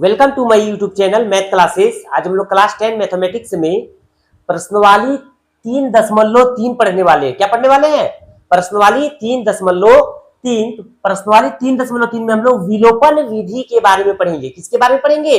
Welcome to my YouTube channel math classes. आज हम लोग क्लास 10 मैथमेटिक्स में प्रश्नवाली 3.3 पढ़ने वाले हैं। क्या पढ़ने वाले हैं? प्रश्नवाली 3.3। प्रश्नवाली 3.3 में हम लोग विलोपन विधि के बारे में पढ़ेंगे। किसके बारे में पढ़ेंगे?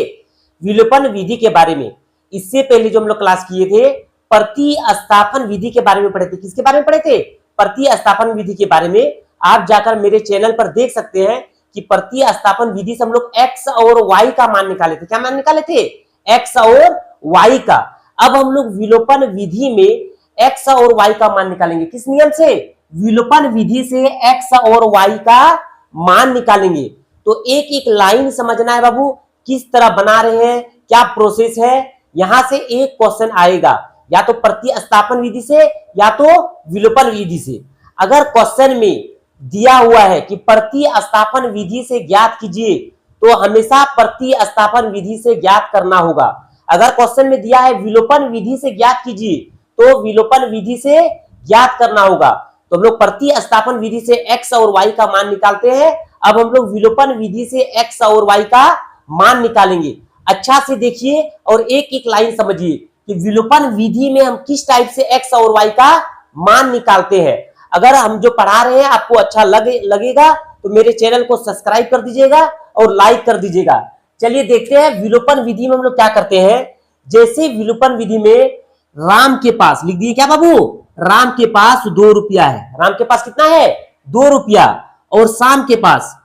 विलोपन विधि के बारे में। इससे पहले जो हम लोग क्लास किए थे प्रतिस्थापन विधि के बारे में पढ़े थे। किसके बारे में पढ़े थे? प्रतिस्थापन विधि के बारे में। आप जाकर मेरे चैनल पर देख सकते हैं कि प्रतिस्थापन विधि से हम लोग x और y का मान निकाले थे। क्या मान निकाले थे? x और y का। अब हम लोग विलोपन विधि में x और y का मान निकालेंगे। किस नियम से? विलोपन विधि से x और y का मान निकालेंगे। तो एक एक लाइन समझना है बाबू, किस तरह बना रहे हैं, क्या प्रोसेस है। यहां से एक क्वेश्चन आएगा, या तो प्रतिस्थापन विधि से या तो विलोपन विधि से। अगर क्वेश्चन में दिया हुआ है कि प्रतिस्थापन विधि से ज्ञात कीजिए, तो हमेशा प्रतिस्थापन विधि से ज्ञात करना होगा। अगर क्वेश्चन में दिया है विलोपन विधि से ज्ञात कीजिए, तो विलोपन विधि से ज्ञात करना होगा। तो हम लोग प्रतिस्थापन विधि से x और y का मान निकालते हैं। अब हम लोग विलोपन विधि से x और y का मान निकालेंगे। अच्छा से देखिए और एक एक लाइन समझिए कि विलोपन विधि में हम किस टाइप से x और y का मान निकालते हैं। अगर हम जो पढ़ा रहे हैं आपको अच्छा लगेगा तो मेरे चैनल को सब्सक्राइब कर दीजिएगा और लाइक कर दीजिएगा। चलिए देखते हैं विलोपन विधि में हम लोग क्या करते हैं। जैसे विलोपन विधि में राम के पास लिख दिए, क्या बाबू? राम के पास 2 रुपया है। राम के पास कितना है? 2 रुपया। और शाम के पास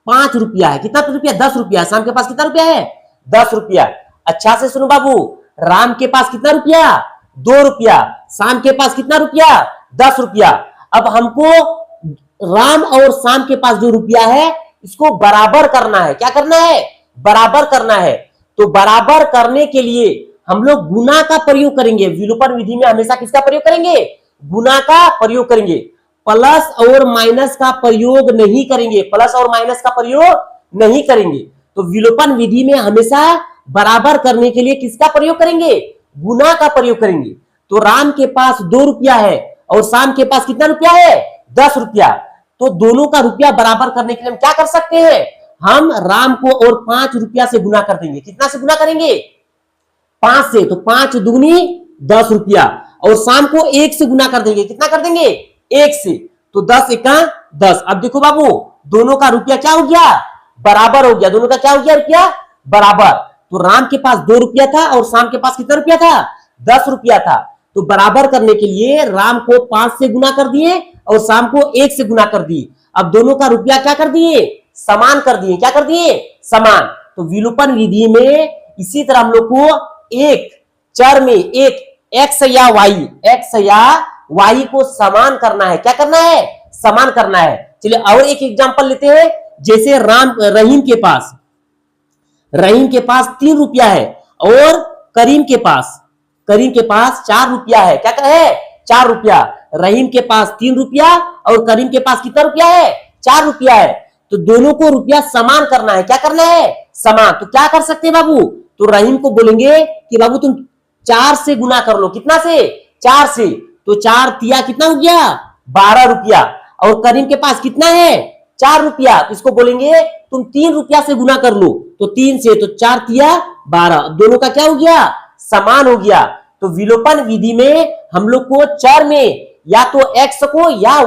5 रुपया है। कितना रुपया? 10 रुपया। शाम के पास कितना रुपया है? 10 रुपया। अच्छा से सुनो बाबू, राम के पास कितना रुपया? 2 रुपया। शाम के पास कितना रुपया? 10 रुपया। अब हमको राम और शाम के पास जो रुपया है इसको बराबर करना है। क्या करना है? बराबर करना है। तो बराबर करने के लिए हम लोग गुना का प्रयोग करेंगे। विलोपन विधि में हमेशा किसका प्रयोग करेंगे? गुना का प्रयोग करेंगे। प्लस और माइनस का प्रयोग नहीं करेंगे। प्लस और माइनस का प्रयोग नहीं करेंगे। तो विलोपन विधि में हमेशा बराबर करने के लिए किसका प्रयोग करेंगे? गुना का प्रयोग करेंगे। तो राम के पास 2 रुपया है और शाम के पास कितना रुपया है? 10 रुपया। तो दोनों का रुपया बराबर करने के लिए हम क्या कर सकते हैं? हम राम को और 5 रुपया से गुना कर देंगे। कितना से गुना करेंगे? 5 से। तो 5 दुगनी 10 रुपया। और शाम को 1 से गुना कर देंगे। कितना कर देंगे? 1 से। तो 10 एका 10। अब देखो बाबू, दोनों का रुपया क्या हो गया? बराबर हो गया। दोनों का क्या हो गया? रुपया बराबर। तो राम के पास 2 रुपया था और शाम के पास कितना रुपया था? 10 रुपया था। तो बराबर करने के लिए राम को 5 से गुना कर दिए और शाम को 1 से गुना कर दिए। अब दोनों का रुपया क्या कर दिए? समान कर दिए। क्या कर दिए? समान। तो विलोपन विधि में इसी तरह हम लोग को एक चर में एक x या y को समान करना है। क्या करना है? समान करना है। चलिए और एक एग्जांपल लेते हैं। जैसे रहीम के पास 3 रुपया है और करीम के पास 4 रुपया है। क्या है? 4 रुपया। रहीम के पास 3 रुपया और करीम के पास कितना रुपया है? 4 रुपया है। तो दोनों को रुपया समान करना है। क्या करना है? समान। तो क्या कर सकते हैं बाबू? तो रहीम को बोलेंगे कि बाबू तुम 4 से गुना कर लो। कितना से? 4 से। तो 4 तिया कितना हो गया? 12 रुपया। और करीम के पास कितना है? 4 रुपया। तो इसको बोलेंगे तुम 3 रुपया से गुना कर लो। तो 3 से। तो 4 तिया 12। दोनों का क्या हो गया? समान हो गया। तो विलोपन विधि में हम लोग को चर में या तो x को या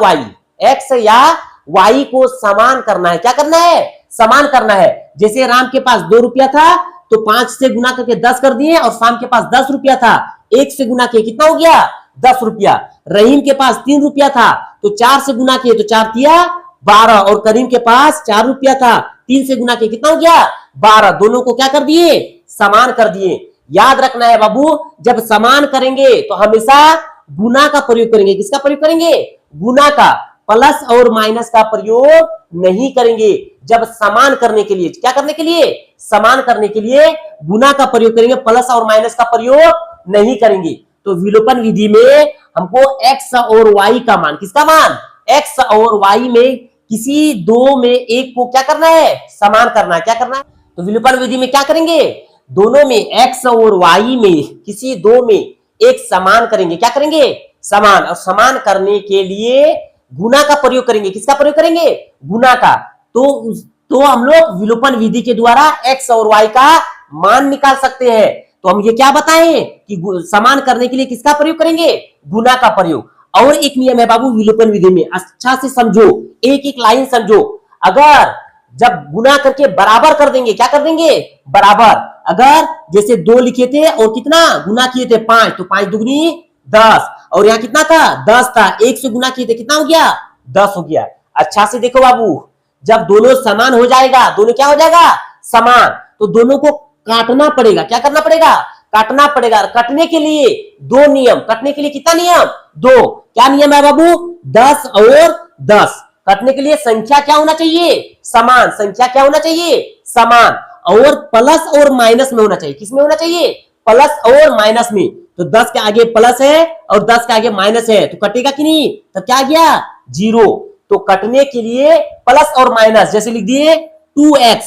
y को समान करना है। क्या करना है? समान करना है। जैसे राम के पास 2 रुपया था तो 5 से गुना करके 10 कर दिए और शाम के पास 10 रुपया था, 1 से गुना किए कितना हो गया? 10 रुपया। रहीम के पास 3 रुपया था तो 4 से गुना किए तो 4 तिया 12 और करीम के पास 4 रुपया था, 3 से गुना किए कितना हो गया? 12। दोनों को क्या कर दिए? समान कर दिए। याद रखना है बाबू, जब समान करेंगे तो हमेशा गुना का प्रयोग करेंगे। किसका प्रयोग करेंगे? गुना का। प्लस और माइनस का प्रयोग नहीं करेंगे। जब समान करने के लिए, क्या करने के लिए? समान करने के लिए गुना का प्रयोग करेंगे। प्लस और माइनस का प्रयोग नहीं करेंगे। तो विलोपन विधि में हमको x और y का मान, किसका मान? x और y में किसी दो में एक को क्या करना है? समान करना है। क्या करना है? तो विलोपन विधि में क्या करेंगे? दोनों में x और y में किसी दो में एक समान करेंगे। क्या करेंगे? समान। और समान करने के लिए गुना का प्रयोग करेंगे। किसका प्रयोग करेंगे? गुना का। तो तो हम लोग विलोपन विधि के द्वारा x और y का मान निकाल सकते हैं। तो हम ये क्या बताएं कि समान करने के लिए किसका प्रयोग करेंगे, गुना का प्रयोग। और एक नियम है बाबू विलोपन विधि में, अच्छा से समझो, एक एक लाइन समझो। अगर जब गुना करके बराबर कर देंगे, क्या कर देंगे, बराबर। अगर जैसे 2 लिखे थे और कितना गुना किए थे 5, तो 5 दुगनी 10, और यहाँ कितना था 10 था, 1 से गुना किए थे, कितना हो गया 10 हो गया। अच्छा से देखो बाबू, जब दोनों समान हो जाएगा, दोनों क्या हो जाएगा समान, तो दोनों को काटना पड़ेगा। क्या करना पड़ेगा, काटना पड़ेगा। काटने के लिए 2 नियम, काटने के लिए कितना नियम 2। क्या नियम है बाबू, 10 और 10। काटने के लिए संख्या क्या होना चाहिए, समान। संख्या क्या होना चाहिए, समान। और प्लस और माइनस में होना चाहिए, किसमें होना चाहिए, प्लस और माइनस में। तो 10 के आगे प्लस है और 10 के आगे माइनस है, तो कटेगा कि नहीं, तो क्या गया 0। तो कटने के लिए प्लस और माइनस, जैसे लिख दिए 2x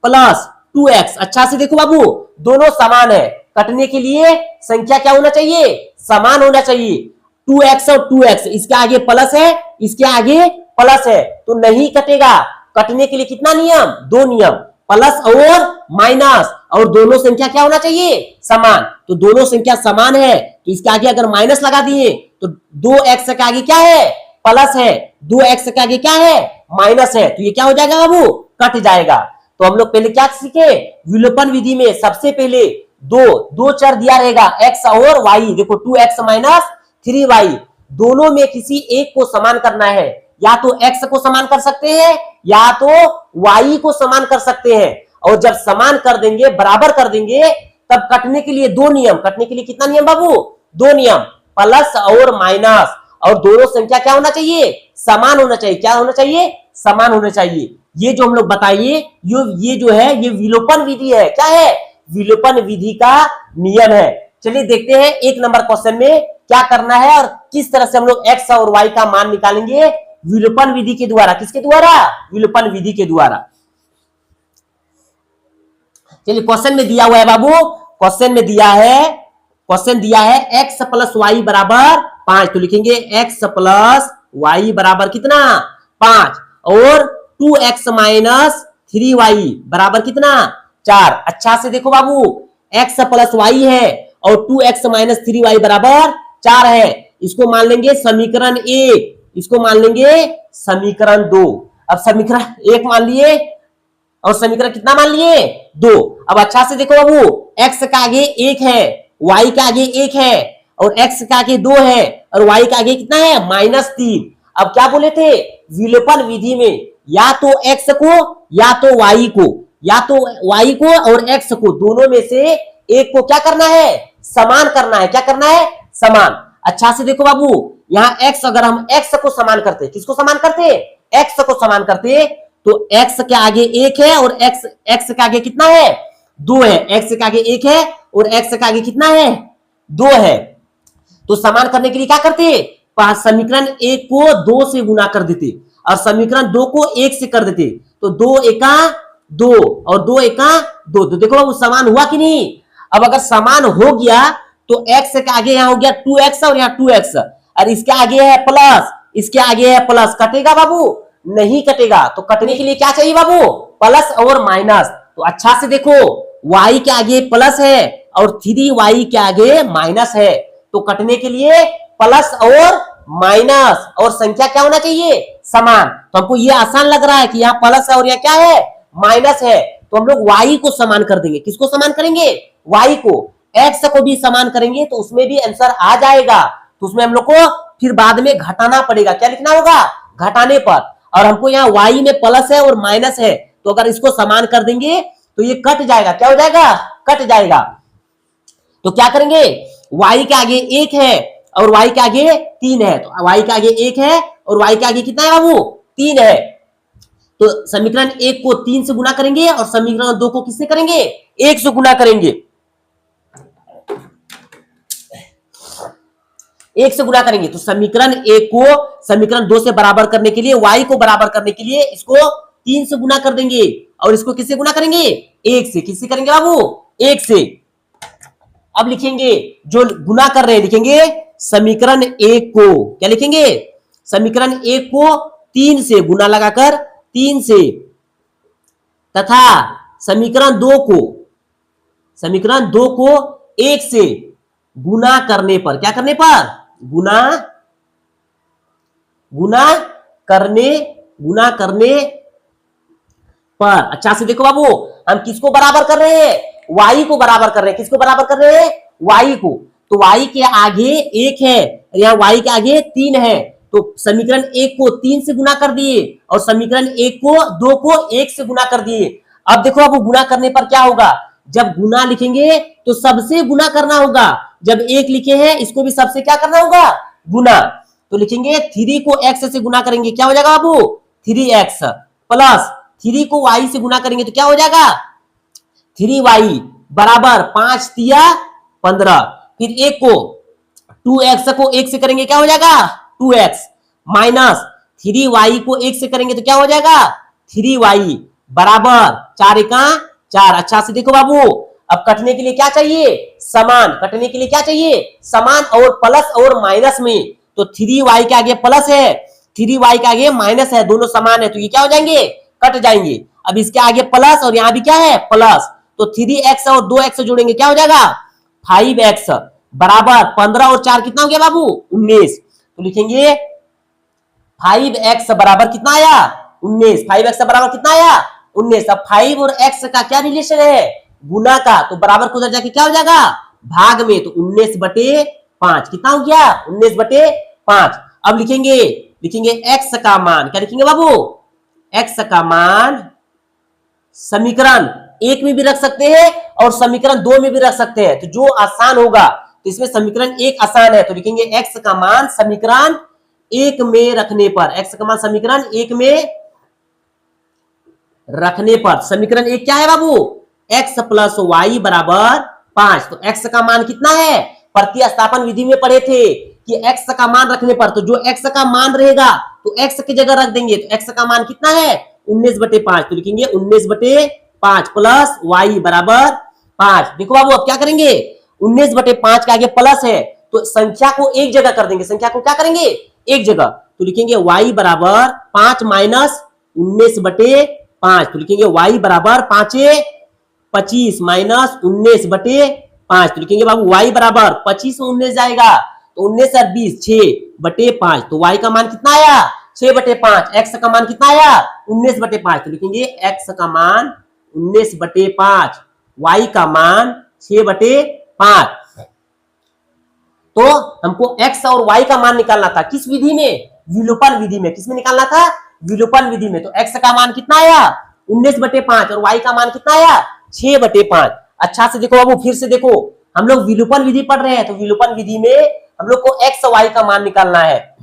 प्लस 2x। अच्छा से देखो बाबू, दोनों समान है, कटने के लिए संख्या क्या होना चाहिए, समान होना चाहिए। 2x और 2x, इसके आगे प्लस है, इसके आगे प्लस है, तो नहीं कटेगा। कटने के लिए कितना नियम, 2 नियम, प्लस और माइनस, और दोनों संख्या क्या होना चाहिए, समान। तो दोनों संख्या समान है, तो इसके आगे अगर माइनस लगा दिए तो 2x के आगे क्या है, प्लस है, 2x के आगे क्या है, माइनस है, तो ये क्या हो जाएगा बाबू, कट जाएगा। तो हम लोग पहले क्या सीखे, विलोपन विधि में सबसे पहले दो चर दिया रहेगा x और y। देखो 2x माइनस 3y, दोनों में किसी एक को समान करना है। या तो x को समान कर सकते हैं या तो y को समान कर सकते हैं। और जब समान कर देंगे, बराबर कर देंगे, तब कटने के लिए 2 नियम। कटने के लिए कितना नियम बाबू, 2 नियम, प्लस और माइनस, और दोनों संख्या क्या होना चाहिए, समान होना चाहिए। क्या होना चाहिए, समान होना चाहिए। ये जो हम लोग बताइए, ये जो है ये विलोपन विधि है। क्या है, विलोपन विधि का नियम है। चलिए देखते हैं 1 नंबर क्वेश्चन में क्या करना है और किस तरह से हम लोग x और y का मान निकालेंगे विलोपन विधि के द्वारा। किसके द्वारा, विलोपन विधि के द्वारा। चलिए क्वेश्चन में दिया हुआ है बाबू, क्वेश्चन दिया है x प्लस वाई बराबर 5, तो लिखेंगे x प्लस वाई बराबर कितना 5, और 2x माइनस 3y बराबर कितना 4। अच्छा से देखो बाबू, x प्लस वाई है और 2x माइनस 3y बराबर 4 है। इसको मान लेंगे समीकरण 1, इसको मान लेंगे समीकरण 2। अब समीकरण 1 मान लिए और समीकरण कितना मान लिए 2। अब अच्छा से देखो बाबू, x का आगे 1 है, y का आगे 1 है, और x का आगे 2 है, और y का आगे कितना है -3। अब क्या बोले थे, विलोपन विधि में या तो x को या तो y को, या तो y को और x को, दोनों में से एक को क्या करना है, समान करना है। क्या करना है, समान। अच्छा से देखो बाबू, यहाँ x, अगर हम x को समान करते, किसको समान करते, x को समान करते, तो x के आगे 1 है और x के आगे कितना है 2 है। x के आगे 1 है और x के आगे कितना है 2 है। तो समान करने के लिए क्या करते, समीकरण 1 को 2 से गुना कर देते और समीकरण 2 को 1 से कर देते। तो 2 एका 2 और 2 एका 2। तो देखो वो समान हुआ कि नहीं। अब अगर समान हो गया तो x के आगे यहाँ हो गया 2x और यहाँ 2x, और इसके आगे है प्लस, इसके आगे है प्लस, कटेगा बाबू, नहीं कटेगा। तो कटने के लिए क्या चाहिए बाबू, प्लस और माइनस। तो अच्छा से देखो, y के आगे प्लस है और 3y के आगे माइनस है, तो कटने के लिए प्लस और माइनस, और संख्या क्या होना चाहिए, समान। तो हमको ये आसान लग रहा है कि यहाँ प्लस है और यहाँ क्या है, माइनस है। तो हम लोग y को समान कर देंगे। किसको समान करेंगे, y को। x को भी समान करेंगे तो उसमें भी आंसर आ जाएगा। तो उसमें हम लोग को फिर बाद में घटाना पड़ेगा। क्या लिखना होगा, घटाने पर। और हमको यहाँ y में प्लस है और माइनस है, तो अगर इसको समान कर देंगे तो ये कट जाएगा। क्या हो जाएगा, कट जाएगा। तो क्या करेंगे, y के आगे 1 है और y के आगे 3 है, तो y के आगे 1 है और y के आगे कितना है बाबू 3 है। तो समीकरण 1 को 3 से गुना करेंगे और समीकरण 2 को किससे करेंगे, 1 से गुना करेंगे। 1 से गुना करेंगे तो समीकरण 1 को समीकरण 2 से बराबर करने के लिए, y को बराबर करने के लिए इसको 3 से गुना कर देंगे और इसको किससे गुना करेंगे, 1 से। किससे करेंगे बाबू, 1 से। अब लिखेंगे, जो गुना कर रहे हैं लिखेंगे समीकरण 1 को, क्या लिखेंगे, समीकरण 1 को 3 से गुना लगाकर 3 से तथा समीकरण दो को 1 से गुना करने पर, क्या करने पर, गुना करने पर। अच्छा से देखो बाबू, हम किसको बराबर कर रहे हैं, y को बराबर कर रहे हैं। किसको बराबर कर रहे हैं, y को। तो y के आगे 1 है, यहाँ y के आगे 3 है, तो समीकरण 1 को 3 से गुना कर दिए और समीकरण 1 को 2 को 1 से गुना कर दिए। अब देखो बाबू, गुना करने पर क्या होगा, जब गुना लिखेंगे तो सबसे गुना करना होगा। जब 1 लिखे हैं, इसको भी सबसे क्या करना होगा, गुना। तो लिखेंगे 3 को x से गुना करेंगे, क्या हो जाएगा बाबू, 3x प्लस 3 को y से गुना करेंगे तो क्या हो जाएगा, 3y बराबर 5 तिया 15। फिर 1 को 2x को 1 से करेंगे, क्या हो जाएगा, 2x माइनस 3y को 1 से करेंगे तो क्या हो जाएगा, 3y बराबर 4 एका 4। अच्छा से देखो बाबू, अब कटने के लिए क्या चाहिए, समान। कटने के लिए क्या चाहिए, समान और प्लस और माइनस में। तो 3y के आगे प्लस है, 3y के आगे माइनस है, दोनों समान है, तो ये क्या हो जाएंगे, कट जाएंगे। अब इसके आगे प्लस और यहां भी क्या है, प्लस, तो 3x और 2x जोड़ेंगे, क्या हो जाएगा, 5x बराबर 15 और 4 कितना हो गया बाबू, 19। तो लिखेंगे 5x बराबर कितना आया, 19। 5x बराबर कितना आया, 19। अब 5 और x का क्या रिलेशन है, गुना का, तो बराबर को उधर जाके क्या हो जाएगा, भाग में, तो 19/5 कितना हो गया, 19/5। अब लिखेंगे x का मान, क्या लिखेंगे बाबू, x का मान समीकरण 1 में भी रख सकते हैं और समीकरण 2 में भी रख सकते हैं, तो जो आसान होगा, तो इसमें समीकरण 1 आसान है, तो लिखेंगे x का मान समीकरण 1 में रखने पर, x का मान समीकरण 1 में रखने पर। समीकरण 1 क्या है बाबू, x प्लस वाई बराबर 5। तो x का मान कितना है, प्रतिस्थापन विधि में पढ़े थे कि x का मान रखने पर, तो जो x का मान रहेगा तो x की जगह रख देंगे, तो x का मान कितना है, 19/5। तो लिखेंगे 19/5 प्लस y बराबर 5। देखो बाबू, अब क्या करेंगे, 19/5 के आगे प्लस है, तो संख्या को एक जगह कर देंगे, संख्या को क्या करेंगे, एक जगह। तो लिखेंगे y बराबर 5 माइनस 19/5। तो लिखेंगे y बराबर 5 25 माइनस 19/5। तो लिखेंगे बाबू y बराबर 25 में 19 जाएगा, तो 19 और 20 6/5। तो y का मान कितना आया, 6/5। x का मान कितना आया, 19/5। तो लिखेंगे x का मान 19/5, y का मान 6/5। तो हमको x और y का मान निकालना था, किस विधि में, विलोपन विधि में। किसमें निकालना था, विलोपन विधि में। तो x का मान कितना आया, 19/5 और y का मान कितना आया, 6/5। अच्छा से देखो बाबू, फिर से देखो, हम लोग विलोपन विधि पढ़ रहे हैं, तो विलोपन विधि में हम लोग को x y का मान निकालना है।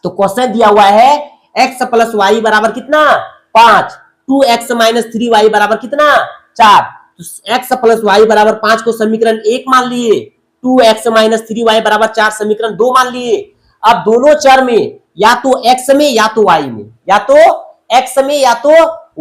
तो क्वेश्चन दिया हुआ है x प्लस y बराबर कितना, 5, 2x माइनस 3y बराबर कितना, 4। तो x प्लस y बराबर 5 को समीकरण 1 मान लिए, 2x माइनस 3y बराबर 4 समीकरण 2 मान लिए। अब दोनों चर में, या तो x में या तो y में, या तो x में या तो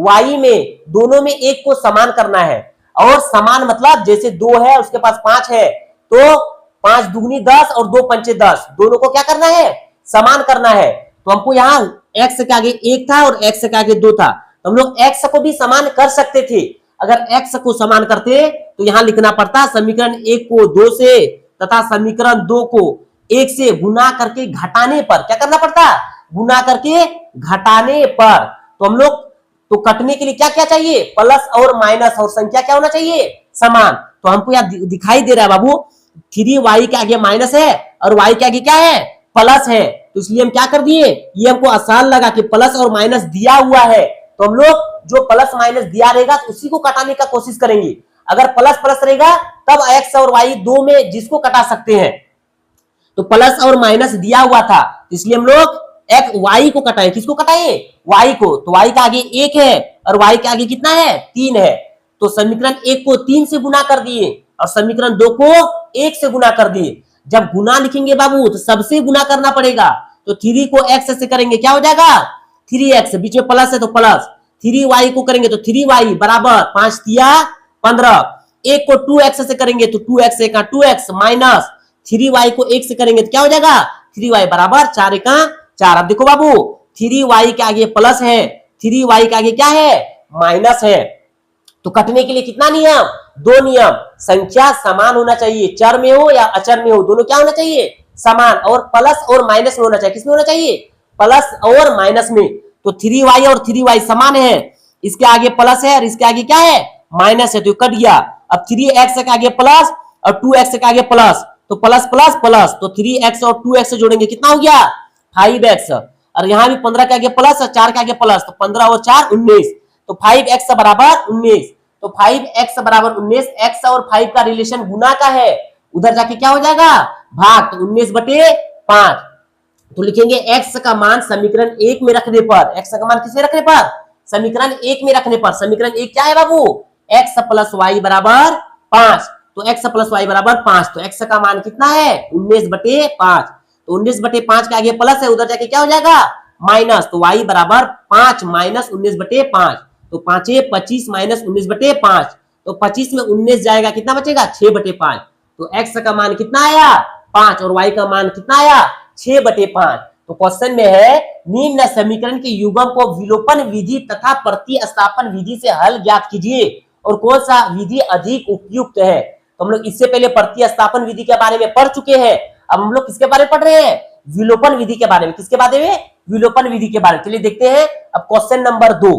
y में, दोनों में एक को समान करना है। और समान मतलब जैसे 2 है उसके पास 5 है, तो 5 दूनी 10 और 2 पंचे 10, दोनों को क्या करना है, समान करना है। तो हमको यहाँ x के आगे 1 था और x के आगे 2 था, तो हम लोग x को भी समान कर सकते थे। अगर x को समान करते तो यहां लिखना पड़ता समीकरण 1 को 2 से तथा समीकरण 2 को 1 से गुना करके घटाने पर, क्या करना पड़ता, गुना करके घटाने पर। तो हम लोग, तो कटने के लिए क्या क्या चाहिए, प्लस और माइनस, और संख्या क्या होना चाहिए, समान। तो हमको यहाँ दिखाई दे रहा है बाबू, 3y के आगे माइनस है और y के आगे क्या है, प्लस है, तो इसलिए हम क्या कर दिए, ये हमको आसान लगा कि प्लस और माइनस दिया हुआ है, तो हम लोग जो प्लस माइनस दिया रहेगा तो उसी को कटाने का कोशिश करेंगे। अगर प्लस प्लस रहेगा तब x और y दो में जिसको कटा सकते हैं, तो प्लस और माइनस दिया हुआ था, इसलिए हम लोग x y को कटाए। किसको कटाए, y को। तो y का आगे 1 है और y के आगे कितना है, 3 है, तो समीकरण 1 को 3 से गुना कर दिए और समीकरण 2 को 1 से गुना कर दिए। जब गुना लिखेंगे बाबू तो सबसे गुना करना पड़ेगा, तो 3 को x से करेंगे, क्या हो जाएगा, 3x, बीच में प्लस है तो प्लस, 3y को करेंगे तो 3y बराबर 5 तिया 15। 1 को 2x से करेंगे तो 2x एका 2x माइनस 3y को 1 से करेंगे तो क्या हो जाएगा, 3y बराबर 4 एका 4। अब देखो बाबू, 3y के आगे प्लस है, 3y के आगे क्या है, माइनस है, तो कटने के लिए कितना नियम, दो नियम, संख्या समान होना चाहिए, चर में हो या अचर में हो, दोनों क्या होना चाहिए, समान, और प्लस और माइनस में होना चाहिए। किसमें होना चाहिए, प्लस और माइनस में। तो 3y और 3y समान है, इसके आगे प्लस है और इसके आगे क्या है, माइनस है, तो कट गया। अब 3x के आगे प्लस और 2x के आगे प्लस, तो प्लस प्लस प्लस, तो 3x और 2x से जोड़ेंगे कितना हो गया, 5x, और यहाँ भी 15 के आगे प्लस और 4 के आगे प्लस, तो 15 और 4 19, तो 5x बराबर 19। तो 5x बराबर 19, x और 5 का रिलेशन गुना का है, उधर जाके क्या हो जाएगा, भाग, तो 19/5। तो लिखेंगे x का मान समीकरण 1 में रखने पर, x का मान किसमें रखने पर, समीकरण 1 में रखने पर, समीकरण 1 क्या है बाबू, x + y बराबर 5, तो x + y बराबर 5, तो x का मान कितना है, 19/5, तो 19/5 के आगे प्लस है, उधर जाके क्या हो जाएगा, माइनस, तो y बराबर 5 - 19/5, तो 5 × 25 - 19/5, तो 25 में 19 जाएगा, कितना बचेगा, 6/5, तो x का मान कितना आया, 5, और y का मान कितना आया, 6/5। तो क्वेश्चन में है निम्न समीकरण के युग्म को विलोपन विधि तथा प्रतिस्थापन विधि से हल ज्ञात कीजिए, और कौन सा विधि अधिक उपयुक्त है। तो हम लोग इससे पहले प्रतिस्थापन विधि के बारे में पढ़ चुके हैं, अब हम लोग किसके बारे में पढ़ रहे हैं, विलोपन विधि के बारे में। किसके बारे में, विलोपन विधि के बारे में। चलिए देखते हैं अब क्वेश्चन नंबर 2।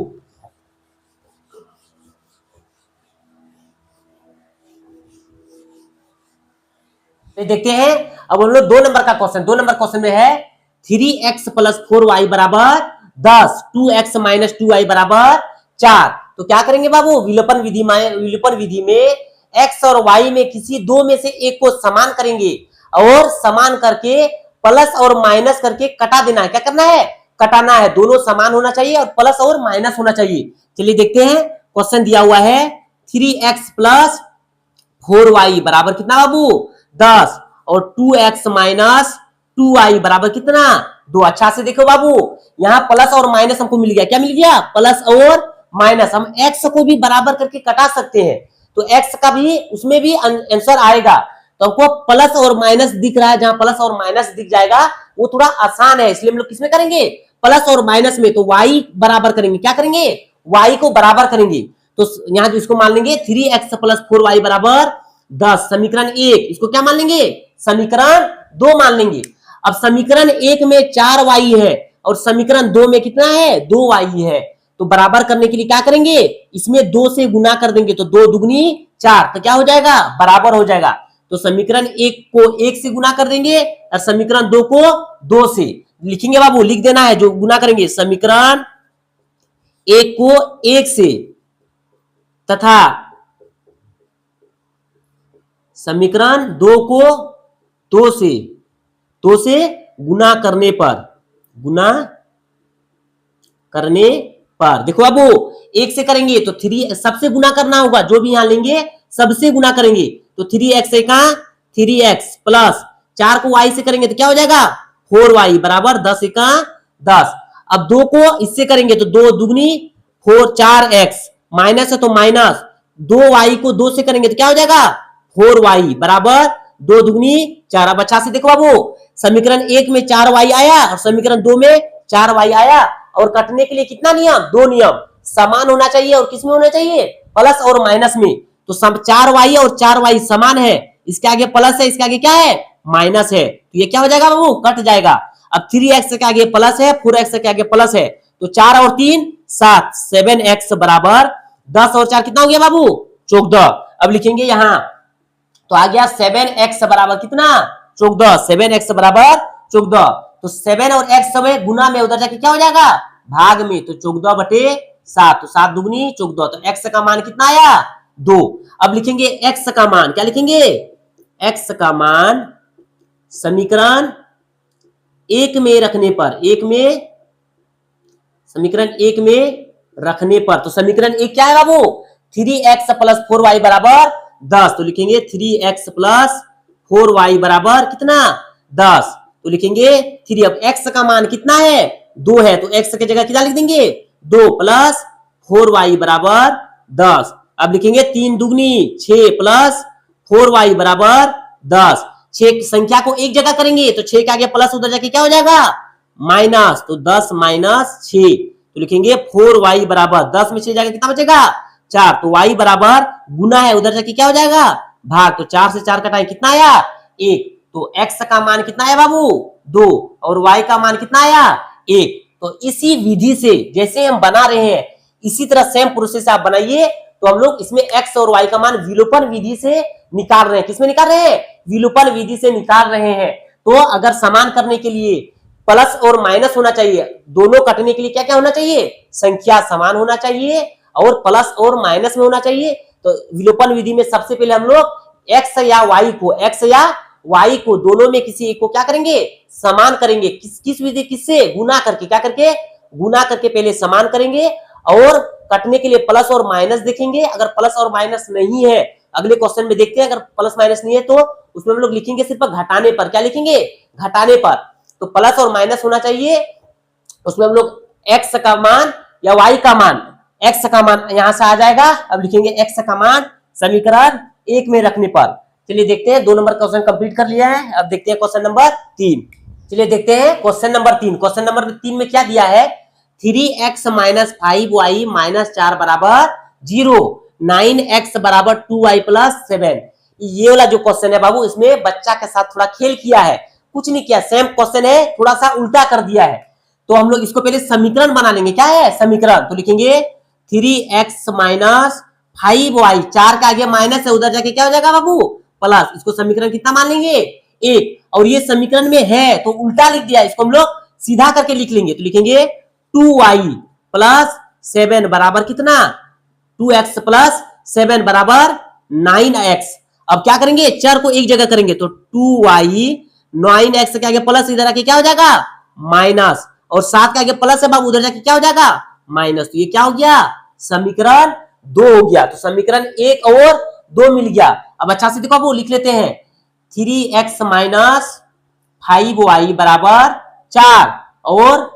देखते हैं अब हम लोग 2 नंबर का क्वेश्चन। 2 नंबर क्वेश्चन में है 3x + 4y बराबर 10, 2x - 2y बराबर 4। तो क्या करेंगे बाबू, विलोपन विधि में x और y में किसी दो में से एक को समान करेंगे, और समान करके प्लस और माइनस करके कटा देना है। क्या करना है, कटाना है, दोनों समान होना चाहिए और प्लस और माइनस होना चाहिए। चलिए देखते हैं, क्वेश्चन दिया हुआ है 3x + 4y बराबर कितना बाबू, 10, और 2x - 2y बराबर कितना, 2। अच्छा से देखो बाबू, यहाँ प्लस और माइनस हमको मिल गया, क्या मिल गया, प्लस और माइनस। हम x को भी बराबर करके कटा सकते हैं, तो x का भी उसमें भी आंसर आएगा। तो हमको प्लस और माइनस दिख रहा है, जहां प्लस और माइनस दिख जाएगा वो थोड़ा आसान है, इसलिए हम लोग किसमें करेंगे, प्लस और माइनस में। तो y बराबर करेंगे, क्या करेंगे, y को बराबर करेंगे। तो यहां जो इसको मान लेंगे 3x + 4y बराबर 10, समीकरण 1, इसको क्या मान लेंगे, समीकरण 2 मान लेंगे। अब समीकरण 1 में 4y है और समीकरण 2 में कितना है, 2y है, तो बराबर करने के लिए क्या करेंगे, इसमें 2 से गुना कर देंगे, तो 2 दूनी 4, तो क्या हो जाएगा, बराबर हो जाएगा। तो समीकरण 1 को 1 से गुना कर देंगे और समीकरण 2 को 2 से लिखेंगे बाबू, लिख देना है जो गुना करेंगे, समीकरण 1 को 1 से तथा समीकरण 2 को 2 से गुना करने पर देखो बाबू, 1 से करेंगे तो 3 सबसे गुना करना होगा, जो भी यहां लेंगे सबसे गुना करेंगे, तो 3x का 3x प्लस 4 को y से करेंगे तो क्या हो जाएगा, 4y बराबर 10 का 10। अब 2 को इससे करेंगे तो 2 दूगनी 4, 4x माइनस है तो माइनस, 2y को 2 से करेंगे तो क्या हो जाएगा, 4y बराबर 2 दूगनी 4। अब अच्छा से देखो बाबू, समीकरण 1 में 4y आया और समीकरण 2 में 4y आया, और कटने के लिए कितना नियम, 2 नियम, समान होना चाहिए और किसमें होना चाहिए, प्लस और माइनस में। तो 4y और 4y समान है, इसके आगे प्लस है, इसके आगे क्या है, माइनस है, तो ये क्या हो जाएगा बाबू, कट जाएगा। अब 3x के आगे प्लस है, 4x के आगे प्लस है, तो 4 और 3 7, 7x बराबर 10 और 4 कितना हो गया बाबू, 14। अब लिखेंगे यहां, तो आ गया 7x बराबर कितना, 14, 7x बराबर 14। तो 7 और x में गुना में, उधर जाके क्या हो जाएगा, भाग में, तो 14/7, तो 7 दूगनी 14, तो x का मान कितना आया, 2। अब लिखेंगे x का मान, क्या लिखेंगे, x का मान समीकरण 1 में रखने पर, समीकरण 1 में रखने पर, तो समीकरण 1 क्या है बाबू, 3x + 4y बराबर 10, तो लिखेंगे 3x + 4y बराबर कितना, 10, तो लिखेंगे 3। अब x का मान कितना है, 2 है, तो x की जगह कितना लिख देंगे, 2 + 4y बराबर 10। अब लिखेंगे 3 दूगनी 6 + 4y बराबर 10। 6 संख्या को एक जगह करेंगे तो 6 के आगे प्लस, उधर जाके क्या हो जाएगा, माइनस, तो 10 - 6, तो लिखेंगे 4y बराबर 10 में 6 जाके कितना बचेगा, 4, तो y बराबर गुना है, उधर जाके क्या हो जाएगा भाग, तो 4 से 4 कटाए कितना आया 1, तो x का मान कितना आया बाबू 2 और y का मान कितना आया 1। तो इसी विधि से जैसे हम बना रहे हैं इसी तरह सेम प्रोसेस आप बनाइए, तो हम लोग इसमें x और y का मान विलोपन विधि से निकाल रहे हैं। किसमें निकाल रहे हैं विलोपन विधि से निकाल रहे हैं। तो अगर समान करने के लिए प्लस और माइनस होना चाहिए, दोनों कटने के लिए क्या क्या होना चाहिए संख्या समान होना चाहिए और प्लस और माइनस में होना चाहिए। तो विलोपन विधि में सबसे पहले हम लोग x या y को दोनों में किसी एक को क्या करेंगे समान करेंगे। किस विधि किससे गुना करके, क्या करके गुना करके पहले समान करेंगे और कटने के लिए प्लस और माइनस देखेंगे। अगर प्लस और माइनस नहीं है, अगले क्वेश्चन में देखते हैं, अगर प्लस माइनस नहीं है तो उसमें हम लोग लिखेंगे सिर्फ घटाने पर। क्या लिखेंगे घटाने पर। तो प्लस और माइनस होना चाहिए, उसमें हम लोग x का मान या y का मान, x का मान यहां से आ जाएगा। अब लिखेंगे x का मान समीकरण 1 में रखने पर। चलिए देखते हैं 2 नंबर क्वेश्चन कंप्लीट कर लिया है। अब देखते हैं क्वेश्चन नंबर 3। चलिए देखते हैं क्वेश्चन नंबर 3। क्वेश्चन नंबर 3 में क्या दिया है 3x माइनस 5y माइनस 4 बराबर 0, 9x बराबर 2y प्लस 7। ये वाला जो क्वेश्चन है बाबू, इसमें बच्चा के साथ थोड़ा खेल किया है, कुछ नहीं किया, सेम क्वेश्चन है, थोड़ा सा उल्टा कर दिया है। तो हम लोग इसको पहले समीकरण बना लेंगे। क्या है समीकरण, तो लिखेंगे 3x माइनस 5y, 4 का आगे माइनस है, उधर जाके क्या हो जाएगा बाबू प्लस। इसको समीकरण कितना मान लेंगे 1, और ये समीकरण में है तो उल्टा लिख दिया, इसको हम लोग सीधा करके लिख लेंगे। तो लिखेंगे 2y प्लस 7 बराबर कितना 2x प्लस 7 बराबर 9x। अब क्या करेंगे चर को एक जगह करेंगे, तो 2y 9x के आगे प्लस, इधर आके क्या हो जाएगा माइनस, और 7 के आगे प्लस है बाबू, उधर जाके क्या हो जाएगा माइनस। तो ये क्या हो गया समीकरण 2 हो गया। तो समीकरण 1 और 2 मिल गया। अब अच्छा से देखो बाबू लिख लेते हैं 3x माइनस 5y बराबर 4 और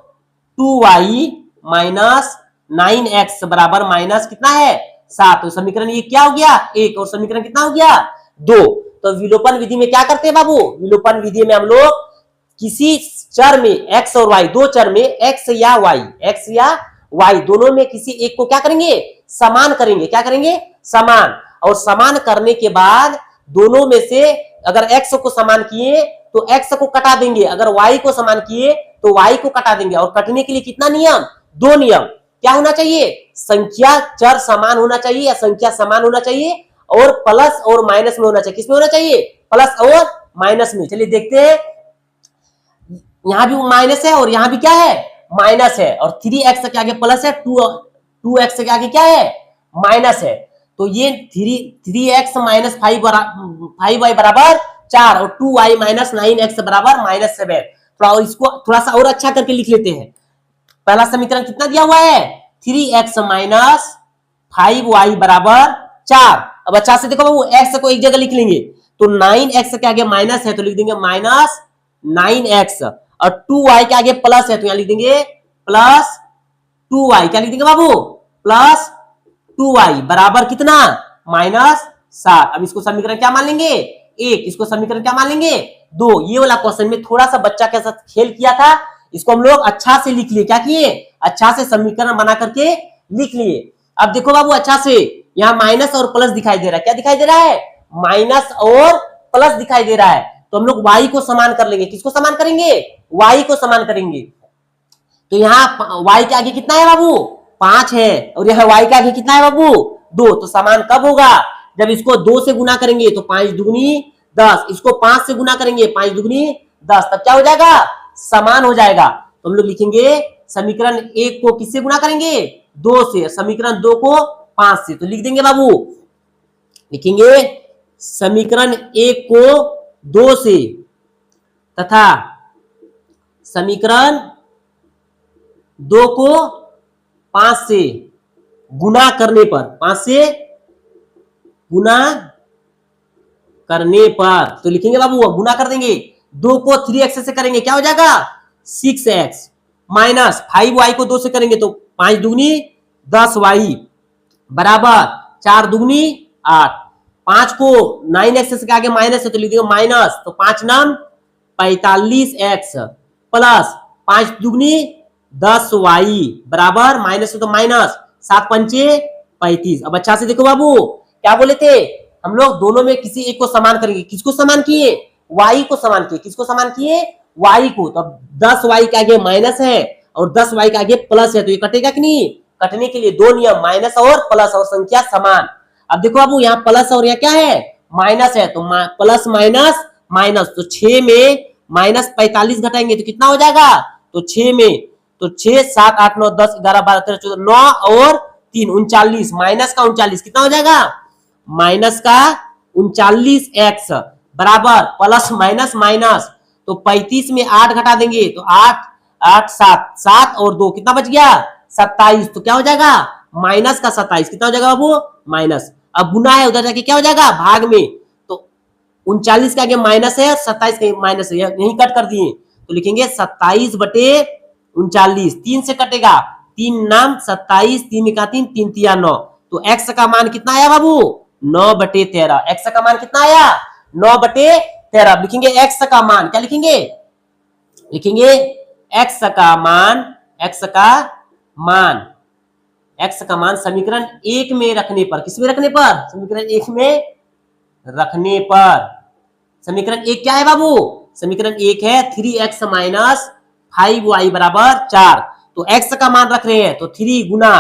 2y माइनस 9x बराबर माइनस कितना है 7। तो समीकरण ये क्या हो गया 1 और समीकरण कितना हो गया 2। तो विलोपन विधि में क्या करते हैं बाबू, विलोपन विधि में हम लोग किसी चर में x और y, दो चर में x या y दोनों में किसी एक को क्या करेंगे समान करेंगे। क्या करेंगे समान, और समान करने के बाद दोनों में से अगर x को समान किए तो x को कटा देंगे, अगर y को समान किए तो y को कटा देंगे। और कटने के लिए कितना नियम 2 नियम। क्या होना चाहिए संख्या चर समान होना चाहिए या संख्या समान होना चाहिए, और प्लस और माइनस में होना चाहिए। किसमें होना चाहिए प्लस और माइनस में। चलिए देखते हैं, यहां भी माइनस है और यहां भी क्या है माइनस है, और 3x के आगे प्लस है, 2x के आगे क्या है माइनस है। तो ये 3x माइनस 5y बराबर 4 और 2y माइनस 9x बराबर माइनस 7। थोड़ा इसको थोड़ा सा और अच्छा करके लिख लेते हैं। पहला समीकरण कितना दिया हुआ है 3x माइनस 5y बराबर 4। अब अच्छा से देखो बाबू x को एक जगह लिख लेंगे, तो 9x के आगे माइनस है तो लिख देंगे माइनस 9x, और 2y के आगे प्लस है तो यहां लिख देंगे प्लस 2y। क्या लिख देंगे बाबू प्लस 2y बराबर कितना माइनस 7। अब इसको समीकरण क्या मान लेंगे 1, इसको समीकरण क्या मान लेंगे 2। ये वाला क्वेश्चन में थोड़ा सा बच्चा के साथ खेल किया था, इसको हम लोग अच्छा से लिख लिए। क्या किए अच्छा से समीकरण बना करके लिख लिए। अब देखो बाबू अच्छा से यहाँ माइनस और प्लस दिखाई दे रहा है। क्या दिखाई दे रहा है माइनस और प्लस दिखाई दे रहा है। तो हम लोग y को समान कर लेंगे। किसको समान करेंगे y को समान करेंगे। तो यहाँ y के आगे कितना है बाबू 5 है, और यहाँ y के आगे कितना है बाबू 2। तो समान कब होगा जब इसको 2 से गुना करेंगे तो 5 दुगनी 10, इसको 5 से गुना करेंगे 5 दुगनी 10, तब क्या हो जाएगा समान हो जाएगा। तो हम लोग लिखेंगे समीकरण 1 को किससे गुना करेंगे 2 से, समीकरण 2 को 5 से। तो लिख देंगे बाबू, लिखेंगे समीकरण 1 को 2 से तथा समीकरण 2 को 5 से गुना करने पर, 5 से गुना करने पर। तो लिखेंगे बाबू गुना कर देंगे, 2 को 3x से करेंगे क्या हो जाएगा 6x, माइनस 5y को 2 से करेंगे तो 5 दुगनी 10y बराबर 4 दुगनी 8। 5 को 9x से आगे माइनस है तो लिख देंगे माइनस, तो 5 नम 45x प्लस 5 दुगनी 10y बराबर माइनस है तो माइनस, 7 पंचे 35। अब अच्छा से देखो बाबू, क्या बोले थे हम लोग, दोनों में किसी एक को समान करेंगे। किसको समान किए? y को समान किए। किसको समान किए? y को। तो 10y के आगे माइनस है और 10y के आगे प्लस है, तो ये कटेगा कि नहीं? कटने के लिए दो नियम, माइनस और प्लस, और संख्या समान। अब देखो बाबू, यहाँ प्लस और यहाँ क्या है? माइनस है, तो प्लस माइनस माइनस, तो 6 में माइनस 45 घटाएंगे तो कितना हो जाएगा? तो 6 में, तो 6 7 8 9 10 11 12 13 14 9 और 3 39, माइनस का 39 कितना हो जाएगा? माइनस का 39x बराबर प्लस माइनस माइनस, तो 35 में 8 घटा देंगे तो 8 8 7 7 और 2 कितना बच गया? 27। तो क्या हो जाएगा? माइनस का 27 कितना हो जाएगा बाबू? माइनस। अब गुना है, उधर जाके क्या हो जाएगा? भाग में। तो 39 के आगे माइनस है और 27 के माइनस है, यही कट कर दिए, तो लिखेंगे 27 बटे 39। 3 से कटेगा, 3 नाम 27, 3 का 3 3 तिया 9, तो x का मान कितना आया बाबू? 9 बटे 13। x का मान कितना आया? 9 बटे 13। लिखेंगे x का मान, क्या लिखेंगे? लिखेंगे x का मान, x का मान, x का मान समीकरण 1 में रखने पर, किस में रखने पर? समीकरण 1 में रखने पर। समीकरण 1 क्या है बाबू? समीकरण 1 है 3x माइनस 5y बराबर 4। तो x का मान रख रहे हैं, तो 3 गुना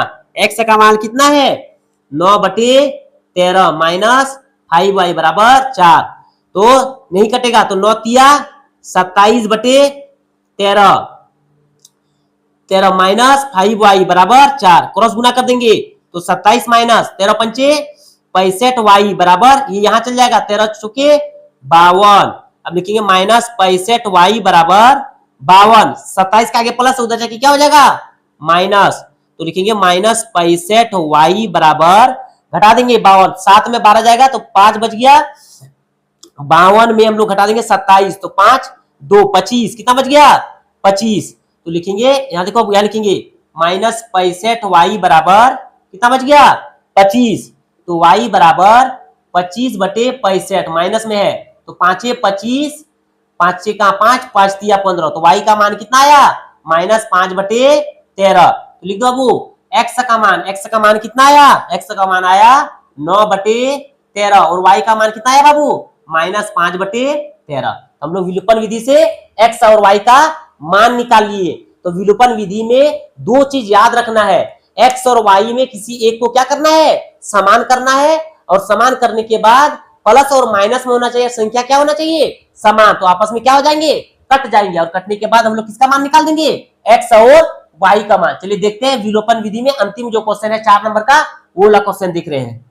x का मान कितना है? 9 बटे 13 माइनस 5y बराबर 4, तो नहीं कटेगा, तो 9 तिया 27 बटे 13, 13 माइनस 5y बराबर 4, क्रॉस गुना कर देंगे तो 27 माइनस 13 पंचे 65y बराबर, ये यहां चल जाएगा 13 चौके 52। अब लिखेंगे माइनस 65y बराबर 52। 27 के आगे प्लस, उधर जाके क्या हो जाएगा? माइनस, तो लिखेंगे माइनस 65y बराबर, घटा देंगे 52, 7 में 12 जाएगा तो 5 बच गया, 52 में हम लोग घटा देंगे 27, तो 5 2 25, कितना बच गया? 25। तो लिखेंगे, यहां देखो, यहां लिखेंगे माइनस 65y बराबर कितना बच गया? 25। तो y बराबर 25 बटे 65, माइनस में है तो 5 25, 5 से का 5, 5 तिया 15, तो y का मान कितना आया? माइनस 5 बटे 13। तो लिख दो बाबू x का मान, x का मान कितना आया? x का मान आया 9 बटे 13, और y का मान कितना आया बाबू? माइनस 5 बटे 13। हम लोग विलोपन विधि से x और y का मान निकाल लिए। तो विलोपन विधि में दो चीज याद रखना है, x और y में किसी एक को क्या करना है? समान करना है, और समान करने के बाद प्लस और माइनस में होना चाहिए, संख्या क्या होना चाहिए? समान। तो आपस में क्या हो जाएंगे? कट जाएंगे, और कटने के बाद हम लोग किसका मान निकाल देंगे? x और y का मान। चलिए देखते हैं विलोपन विधि में अंतिम जो क्वेश्चन है 4 नंबर का, वो वाला क्वेश्चन दिख रहे हैं।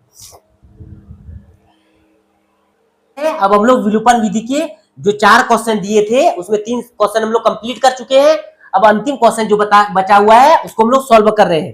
अब हम लोग विलोपन विधि के जो 4 क्वेश्चन दिए थे उसमें 3 क्वेश्चन हम लोग कंप्लीट कर चुके हैं। अब अंतिम क्वेश्चन जो बचा हुआ है उसको हम लोग सॉल्व कर रहे हैं।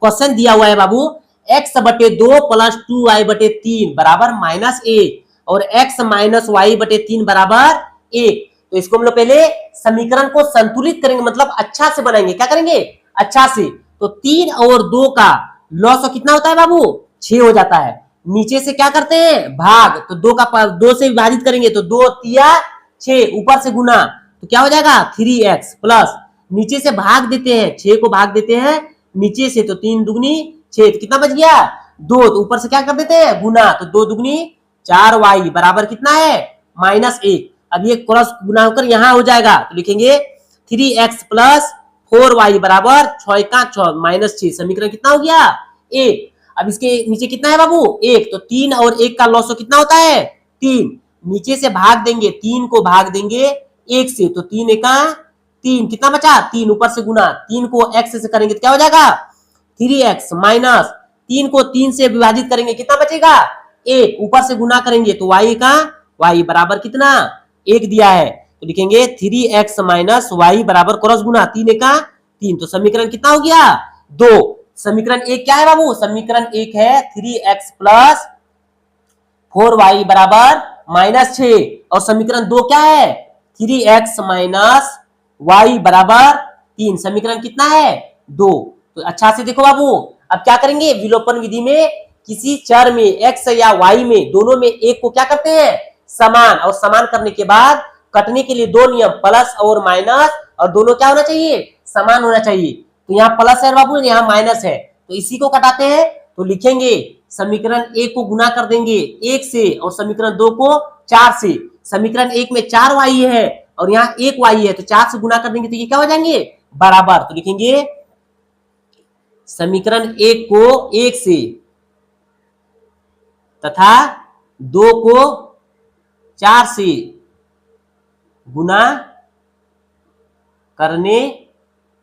क्वेश्चन दिया हुआ है बाबू, x बटे 2 प्लस 2y बटे 3 बराबर माइनस 1, और x माइनस y बटे 3 बराबर 1। तो इसको हम लोग पहले समीकरण को संतुलित करेंगे, मतलब अच्छा से बनाएंगे। क्या करेंगे? अच्छा से। तो 3 और 2 का लॉस कितना होता है बाबू? 6 हो जाता है। नीचे से क्या करते हैं? भाग, तो 2 का 2 से विभाजित करेंगे तो 2 तिया 6, ऊपर से गुना, तो क्या हो जाएगा? 3x प्लस, नीचे से भाग देते हैं, 6 को भाग देते हैं नीचे से, तो 3 दुगनी 6, तो कितना बच गया? 2, तो ऊपर से क्या कर देते हैं? गुना, तो 2 दुगनी 4y बराबर कितना है? माइनस 1। अब ये क्रॉस गुना होकर यहाँ हो जाएगा, तो लिखेंगे 3x प्लस 4y बराबर 6 का 6 माइनस 6, समीकरण कितना हो गया? 1। अब इसके नीचे कितना है बाबू? 1, तो 3 और 1 का लॉस कितना होता है? 3। नीचे से भाग देंगे, 3 को भाग देंगे 1 से, तो 3 का 3, कितना बचा? 3, ऊपर से गुना, 3 को x से करेंगे तो क्या हो जाएगा? 3x माइनस 3 को 3 से विभाजित करेंगे, कितना बचेगा? 1, ऊपर से गुना करेंगे तो y का y बराबर कितना? 1 दिया है, तो लिखेंगे 3x माइनस y बराबर क्रॉस गुना 3 का 3, तो समीकरण कितना हो गया? 2। समीकरण 1 क्या है बाबू? समीकरण 1 है 3x प्लस 4y बराबर माइनस 6, और समीकरण 2 क्या है? 3x माइनस y बराबर 3, समीकरण कितना है? 2। तो अच्छा से देखो बाबू, अब क्या करेंगे? विलोपन विधि में किसी चर में x या y में दोनों में एक को क्या करते हैं? समान, और समान करने के बाद कटने के लिए दो नियम, प्लस और माइनस, और दोनों क्या होना चाहिए? समान होना चाहिए। तो यहाँ प्लस है बाबू, यहाँ माइनस है, तो इसी को कटाते हैं, तो लिखेंगे समीकरण 1 को गुना कर देंगे 1 से और समीकरण 2 को 4 से। समीकरण 1 में 4y है और यहाँ 1y है, तो 4 से गुना कर देंगे तो ये क्या हो जाएंगे बराबर। तो लिखेंगे समीकरण 1 को 1 से तथा 2 को 4 से गुना करने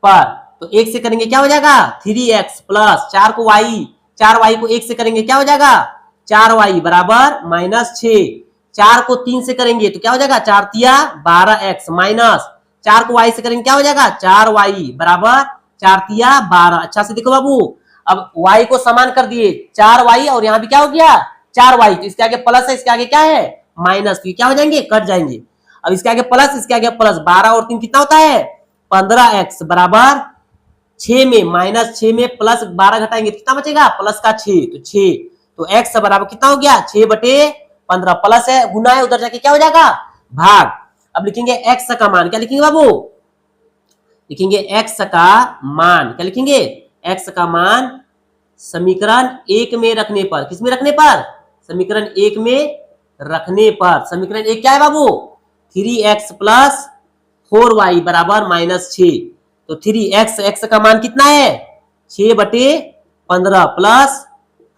पर, तो 1 से करेंगे क्या हो जाएगा 3x प्लस 4 को y, 4y को 1 से करेंगे क्या हो जाएगा 4y बराबर -6। 4 को 3 से करेंगे तो क्या हो जाएगा 4 तिया 12x माइनस 4 को y से करेंगे क्या हो जाएगा 4y बराबर 4 तिया 12। अच्छा से देखो बाबू, अब y को समान कर दिए 4y और यहाँ भी क्या हो गया 4y, तो इसके आगे प्लस है, इसके आगे क्या है माइनस, तो क्या हो जाएंगे कट जाएंगे। अब इसके आगे प्लस, इसके आगे प्लस, 12 और 3 कितना होता है 15x बराबर 6 में -6 में प्लस 12 घटाएंगे तो कितना बचेगा प्लस का 6, तो 6, तो x बराबर कितना हो गया 6/15, प्लस है गुना है उधर जाके क्या हो जाएगा भाग। अब लिखेंगे x का मान, क्या लिखेंगे बाबू लिखेंगे x का मान, क्या लिखेंगे x का मान समीकरण 1 में रखने पर, किस में रखने पर समीकरण 1 में रखने पर। समीकरण 1 क्या है बाबू 3x प्लस 4y बराबर -6, तो 3x x का मान कितना है 6/15 प्लस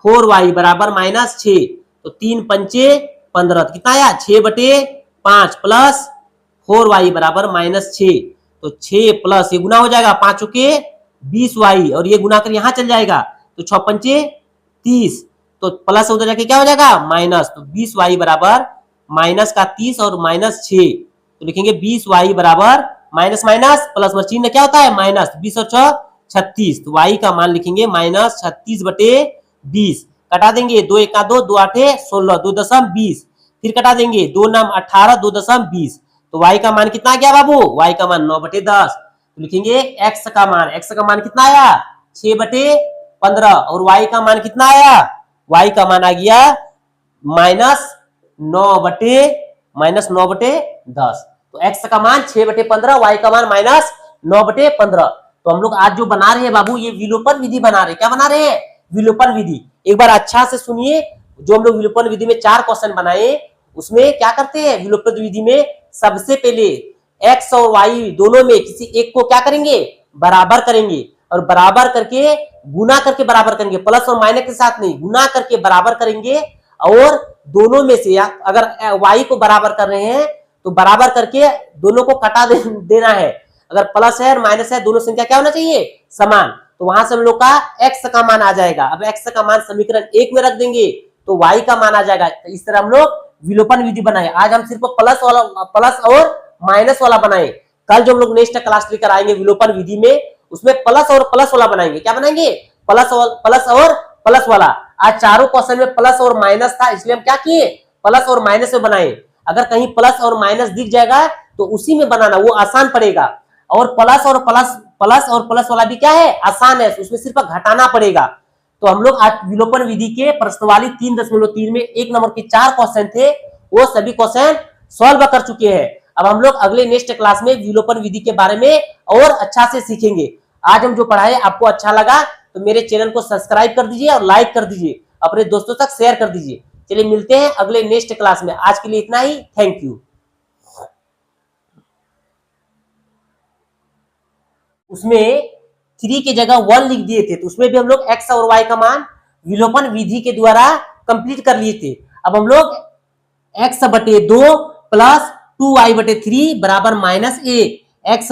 4y बराबर -6, तो 3 पंचे 15, तो कितना आया 6/5 प्लस 4y बराबर -6, तो 6 प्लस ये गुना हो जाएगा 5 के 20y और ये गुना कर यहाँ चल जाएगा तो 6 पंचे 30, तो प्लस उधर जाके क्या हो जाएगा माइनस, तो 20y बराबर माइनस का 30 और -6, तो लिखेंगे 20y बराबर माइनस माइनस प्लस चिन्ह क्या होता है माइनस, 20 और 6 36, तो y का मान लिखेंगे -36/20। कटा देंगे 2 1 2 2 8 16 2 दशम 20, फिर कटा देंगे 2 9 18 2 दशम 20, तो y का मान कितना आ गया बाबू y का मान 9/10। तो लिखेंगे x का मान कितना आया 6/15 और y का मान कितना आया y का मान आ गया -9/10। तो x का मान 6/15, y का मान -9/15। तो हम लोग आज जो बना रहे हैं बाबू ये विलोपन विधि बना रहे हैं। क्या बना रहे हैं विलोपन विधि। एक बार अच्छा से सुनिए, जो हम लोग विलोपन विधि में 4 क्वेश्चन बनाए उसमें क्या करते हैं विलोपन विधि में सबसे पहले x और y दोनों में किसी एक को क्या करेंगे बराबर करेंगे और बराबर करके गुना करके बराबर करेंगे, प्लस और माइनस के साथ नहीं, गुना करके बराबर करेंगे और दोनों में से अगर y को बराबर कर रहे हैं तो बराबर करके दोनों को कटा देना है। अगर प्लस है और माइनस है दोनों संख्या क्या होना चाहिए समान, तो वहां से हम लोग का x का मान आ जाएगा। अब x का मान समीकरण 1 में रख देंगे तो y का मान आ जाएगा। तो इस तरह हम लोग विलोपन विधि बनाए। आज हम सिर्फ प्लस और माइनस वाला बनाए। कल जो हम लोग नेक्स्ट क्लास लेकर आएंगे विलोपन विधि में उसमें प्लस और प्लस वाला बनाएंगे। क्या बनाएंगे प्लस और प्लस वाला। आज चारों क्वेश्चन में प्लस और माइनस था इसलिए हम क्या किए प्लस और माइनस में बनाए। अगर कहीं प्लस और माइनस दिख जाएगा तो उसी में बनाना वो आसान पड़ेगा। और प्लस और प्लस वाला भी क्या है आसान है, उसमें सिर्फ घटाना पड़ेगा। तो हम लोग आज विलोपन विधि के प्रश्नवाली 3.3 में 1 नंबर के 4 क्वेश्चन थे वो सभी क्वेश्चन सॉल्व कर चुके हैं। अब हम लोग अगले नेक्स्ट क्लास में विलोपन विधि के बारे में और अच्छा से सीखेंगे। आज हम जो पढ़ाए आपको अच्छा लगा तो मेरे चैनल को सब्सक्राइब कर दीजिए और लाइक कर दीजिए, अपने दोस्तों तक शेयर कर दीजिए। चलिए मिलते हैं अगले नेक्स्ट क्लास में। आज के लिए इतना ही, थैंक यू। उसमें 3 की जगह 1 लिख दिए थे तो उसमें भी हम लोग x और y का मान विलोपन विधि के द्वारा कंप्लीट कर लिए थे। अब हम लोग x/2 प्लस 2y/3 बराबर -1, x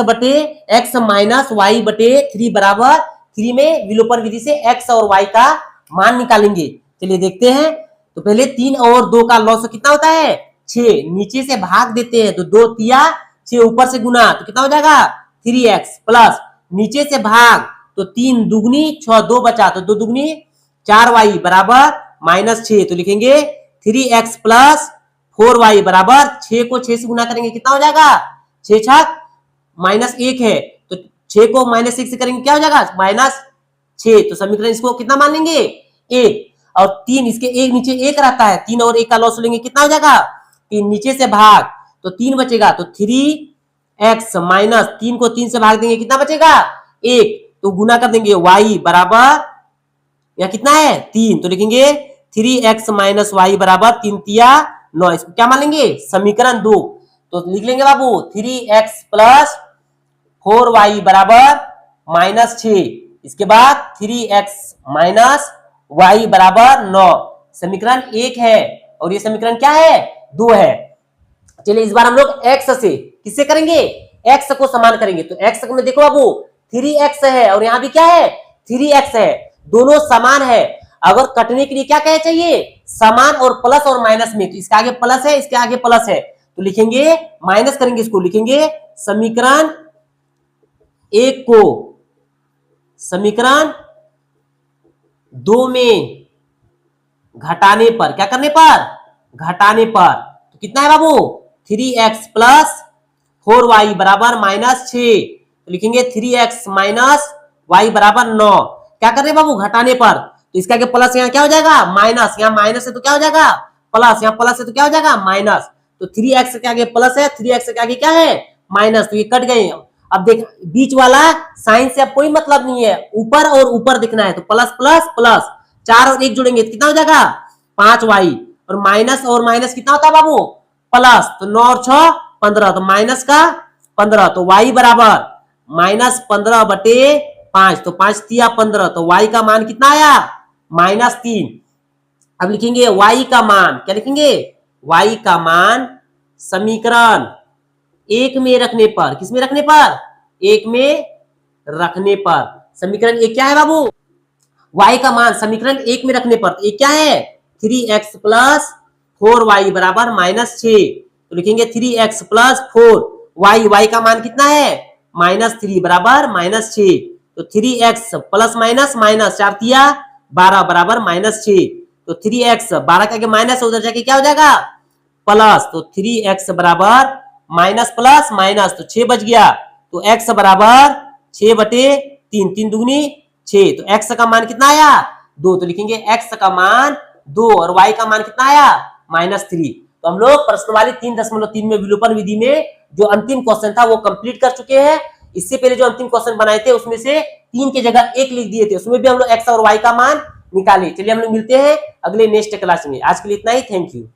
माइनस y/3 बराबर 3 में विलोपन विधि से x और y का मान निकालेंगे। चलिए देखते हैं। तो पहले 3 और 2 का लॉस कितना होता है 6, नीचे से भाग देते हैं तो 2 तिया 6 ऊपर से गुना तो कितना हो जाएगा 3x प्लस नीचे से भाग तो 3 दुगनी 6 2 बचा तो 2 दुगनी 4y बराबर -6, तो लिखेंगे 3x प्लस 4y बराबर 6 को 6 से गुना करेंगे कितना हो जाएगा 6 छक -1 है तो 6 को -1 से करेंगे क्या हो जाएगा -6, तो समीकरण इसको कितना मान लेंगे 1 और 3 इसके एक नीचे 1 रहता है 3 और 1 का लॉस लेंगे कितना हो जाएगा 3 नीचे से भाग तो 3 बचेगा तो 3x माइनस 3 को 3 से भाग देंगे कितना बचेगा 1, तो गुना कर देंगे y बराबर यहाँ कितना है 3, तो लिखेंगे 3x माइनस वाई बराबर 3 तिया 9। इसको क्या मान लेंगे समीकरण 2। तो लिख लेंगे बाबू 3x प्लस 4y बराबर -6। इसके बाद 3x माइनस वाई बराबर 9 समीकरण 1 है, और ये समीकरण क्या है 2 है। चलिए इस बार हम लोग x से किससे करेंगे, x को समान करेंगे। तो x में देखो बाबू 3x है और यहाँ भी क्या है 3x है, दोनों समान है। अगर कटने के लिए क्या कहे चाहिए समान और प्लस और माइनस में, तो इसके आगे प्लस है इसके आगे प्लस है, तो लिखेंगे माइनस करेंगे, इसको लिखेंगे समीकरण 1 को समीकरण 2 में घटाने पर, क्या करने पर घटाने पर, तो कितना है बाबू 3x प्लस 4y बराबर -6। तो लिखेंगे 3x माइनस वाई बराबर 9। क्या कर रहे हैं बाबू घटाने पर, तो इसका आगे प्लस यहाँ क्या हो जाएगा माइनस, यहाँ माइनस है तो क्या हो जाएगा प्लस, यहाँ प्लस है तो क्या हो जाएगा माइनस। तो 3x के आगे प्लस है 3x के आगे क्या है माइनस, तो ये कट गए। अब देख बीच वाला साइन से अब कोई मतलब नहीं है, ऊपर और ऊपर दिखना है, तो प्लस प्लस प्लस 4 और 1 जुड़ेंगे तो कितना हो जाएगा 5y, और माइनस कितना होता है बाबू प्लस, तो 9 और 6 15, तो माइनस का 15, तो y बराबर -15 बटे 5, तो 5 तिया 15, तो y का मान कितना आया -3। अब लिखेंगे y का मान, क्या लिखेंगे y का मान समीकरण 1 में रखने पर, किस में रखने पर 1 में रखने पर, समीकरण 1 क्या है बाबू y का मान समीकरण 1 में रखने पर, एक क्या है 3x प्लस 4y बराबर -6। तो लिखेंगे 3x प्लस 4y का मान कितना है -3 बराबर -6। तो 3x प्लस माइनस माइनस 4 तिया 12 बराबर -6। तो 3x 12 का माइनस उधर जाके क्या हो जाएगा प्लस, तो 3x बराबर माइनस प्लस माइनस, तो 6 बच गया, तो x बराबर 6 बटे 3, 3 दुगनी 6, तो x का मान कितना आया 2। तो लिखेंगे x का मान 2 और y का मान कितना आया -3। तो हम लोग प्रश्न वाली 3.3 में विलोपन विधि में जो अंतिम क्वेश्चन था वो कंप्लीट कर चुके हैं। इससे पहले जो अंतिम क्वेश्चन बनाए थे उसमें से 3 की जगह 1 लिख दिए थे, उसमें भी हम लोग x और y का मान निकाले। चलिए हम लोग मिलते हैं अगले नेक्स्ट क्लास में, आज के लिए इतना ही, थैंक यू।